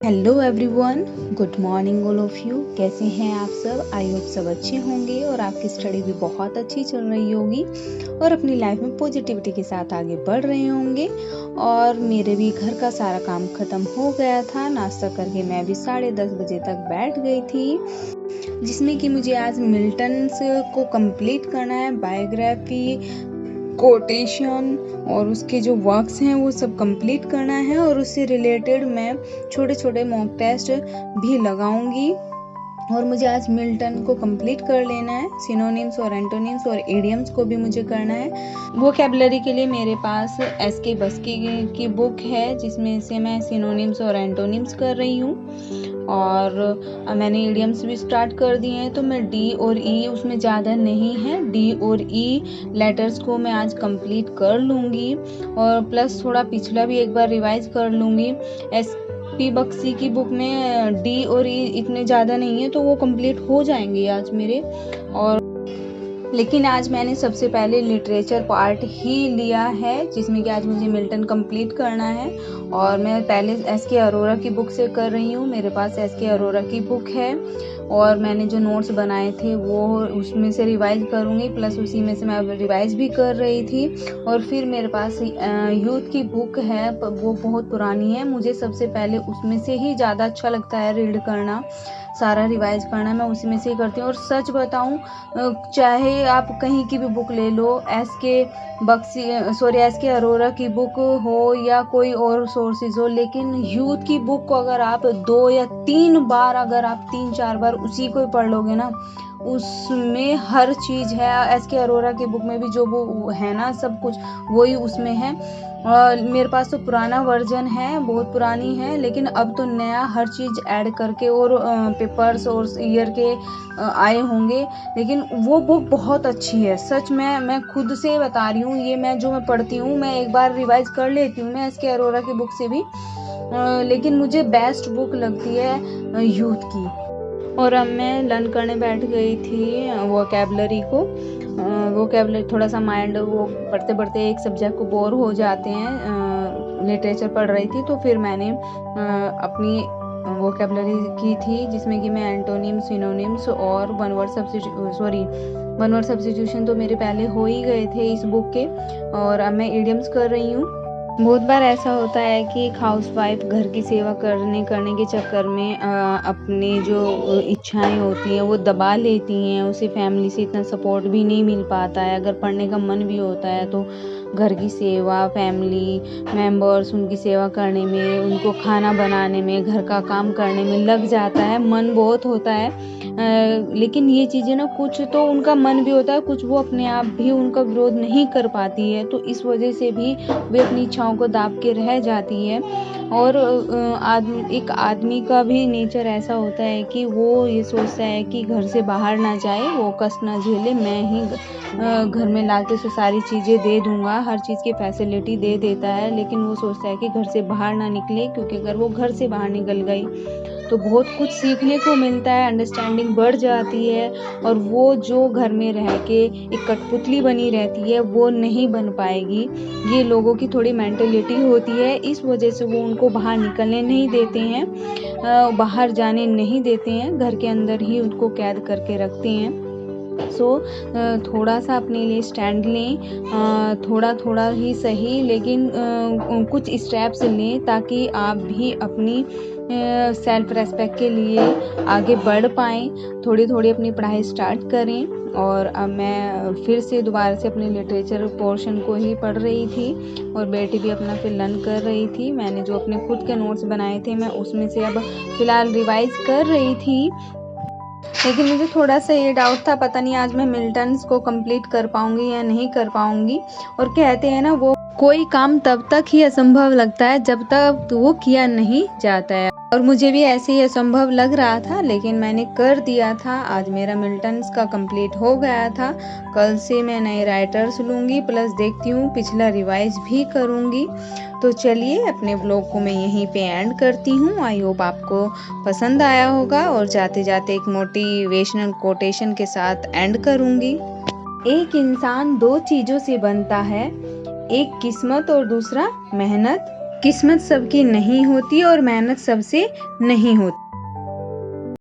Hello everyone, good morning all of you. कैसे हैं आप सब? आई होप सब अच्छे होंगे और आपकी स्टडी भी बहुत अच्छी चल रही होगी और अपनी लाइफ में पॉजिटिविटी के साथ आगे बढ़ रहे होंगे। और मेरे भी घर का सारा काम ख़त्म हो गया था। नाश्ता करके मैं भी 10:30 बजे तक बैठ गई थी, जिसमें कि मुझे आज मिल्टन्स को कंप्लीट करना है। बायोग्राफी, कोटेशन और उसके जो वर्क्स हैं वो सब कंप्लीट करना है और उससे रिलेटेड मैं छोटे छोटे मॉक टेस्ट भी लगाऊंगी। और मुझे आज मिल्टन को कंप्लीट कर लेना है। सिनोनिम्स और एंटोनिम्स और इडियम्स को भी मुझे करना है। वोकैबुलरी के लिए मेरे पास एस.के. बस्की की बुक है, जिसमें से मैं सिनोनिम्स और एंटोनिम्स कर रही हूँ। और मैंने इडियम्स भी स्टार्ट कर दिए हैं, तो मैं डी और ई, उसमें ज़्यादा नहीं है, डी और ई लेटर्स को मैं आज कंप्लीट कर लूँगी। और प्लस थोड़ा पिछला भी एक बार रिवाइज कर लूँगी। एस.पी. बख्शी की बुक में डी और ई इतने ज़्यादा नहीं है, तो वो कंप्लीट हो जाएंगे आज मेरे। और लेकिन आज मैंने सबसे पहले लिटरेचर पार्ट ही लिया है, जिसमें कि आज मुझे मिल्टन कंप्लीट करना है। और मैं पहले एस.के. अरोरा की बुक से कर रही हूँ। मेरे पास एस.के. अरोरा की बुक है और मैंने जो नोट्स बनाए थे वो उसमें से रिवाइज करूँगी, प्लस उसी में से मैं रिवाइज भी कर रही थी। और फिर मेरे पास यूथ की बुक है, वो बहुत पुरानी है। मुझे सबसे पहले उसमें से ही ज़्यादा अच्छा लगता है रीड करना, सारा रिवाइज करना मैं उसी में से ही करती हूँ। और सच बताऊँ, चाहे आप कहीं की भी बुक ले लो, एस.के. अरोरा की बुक हो या कोई और सोर्सेज हो, लेकिन यूथ की बुक को अगर आप 2 या 3 बार, अगर आप 3-4 बार उसी को पढ़ लोगे ना, उसमें हर चीज़ है। एस.के. अरोरा की बुक में भी जो वो है ना, सब कुछ वही उसमें है। और मेरे पास तो पुराना वर्जन है, बहुत पुरानी है, लेकिन अब तो नया हर चीज़ ऐड करके और पेपर्स और ईयर के आए होंगे। लेकिन वो बुक बहुत अच्छी है, सच में मैं खुद से बता रही हूँ। ये मैं पढ़ती हूँ, मैं एक बार रिवाइज कर लेती हूँ मैं एस.के. अरोरा की बुक से भी, लेकिन मुझे बेस्ट बुक लगती है यूथ की। और अब मैं लर्न करने बैठ गई थी वोकैबुलरी को। वोकैबुलरी थोड़ा सा माइंड, वो पढ़ते पढ़ते एक सब्जेक्ट को बोर हो जाते हैं। लिटरेचर पढ़ रही थी, तो फिर मैंने अपनी वोकैबुलरी की थी, जिसमें कि मैं एंटोनिम्स, सिनोनिम्स और वन वर्ड सब्स्टिट्यूशन तो मेरे पहले हो ही गए थे इस बुक के। और अब मैं इडियम्स कर रही हूँ। बहुत बार ऐसा होता है कि एक हाउसवाइफ घर की सेवा करने के चक्कर में अपनी जो इच्छाएं होती हैं वो दबा लेती हैं। उसे फैमिली से इतना सपोर्ट भी नहीं मिल पाता है। अगर पढ़ने का मन भी होता है तो घर की सेवा, फैमिली मेंबर्स, उनकी सेवा करने में, उनको खाना बनाने में, घर का काम करने में लग जाता है, मन बहुत होता है। लेकिन ये चीज़ें ना, कुछ तो उनका मन भी होता है, कुछ वो अपने आप भी उनका विरोध नहीं कर पाती है, तो इस वजह से भी वे अपनी इच्छाओं को दाब के रह जाती है। और एक आदमी का भी नेचर ऐसा होता है कि वो ये सोचता है कि घर से बाहर ना जाए, वो कष्ट ना झेले, मैं ही घर में लाके उसे सारी चीज़ें दे दूंगा, हर चीज़ की फैसिलिटी दे देता है। लेकिन वो सोचता है कि घर से बाहर ना निकले, क्योंकि अगर वो घर से बाहर निकल गई तो बहुत कुछ सीखने को मिलता है, अंडरस्टैंडिंग बढ़ जाती है। और वो जो घर में रह के एक कठपुतली बनी रहती है, वो नहीं बन पाएगी। ये लोगों की थोड़ी मेंटेलिटी होती है, इस वजह से वो उनको बाहर निकलने नहीं देते हैं, बाहर जाने नहीं देते हैं, घर के अंदर ही उनको कैद करके रखते हैं। थोड़ा सा अपने लिए स्टैंड लें, थोड़ा थोड़ा ही सही, लेकिन कुछ स्टेप्स लें, ताकि आप भी अपनी सेल्फ रेस्पेक्ट के लिए आगे बढ़ पाएँ। थोड़ी थोड़ी अपनी पढ़ाई स्टार्ट करें। और अब मैं फिर से दोबारा से अपने लिटरेचर पोर्शन को ही पढ़ रही थी और बेटी भी अपना फिर लर्न कर रही थी। मैंने जो अपने खुद के नोट्स बनाए थे, मैं उसमें से अब फ़िलहाल रिवाइज़ कर रही थी। लेकिन मुझे थोड़ा सा ये डाउट था, पता नहीं आज मैं मिल्टन्स को कंप्लीट कर पाऊँगी या नहीं कर पाऊँगी। और कहते हैं ना, वो कोई काम तब तक ही असंभव लगता है जब तक वो किया नहीं जाता है। और मुझे भी ऐसे ही असंभव लग रहा था, लेकिन मैंने कर दिया था। आज मेरा मिल्टन्स का कंप्लीट हो गया था। कल से मैं नए राइटर्स लूँगी, प्लस देखती हूँ पिछला रिवाइज भी करूँगी। तो चलिए, अपने ब्लॉग को मैं यहीं पे एंड करती हूँ। आई होप आपको पसंद आया होगा। और जाते जाते एक मोटिवेशनल कोटेशन के साथ एंड करूँगी। एक इंसान 2 चीज़ों से बनता है, एक किस्मत और दूसरा मेहनत। किस्मत सबकी नहीं होती और मेहनत सबसे नहीं होती।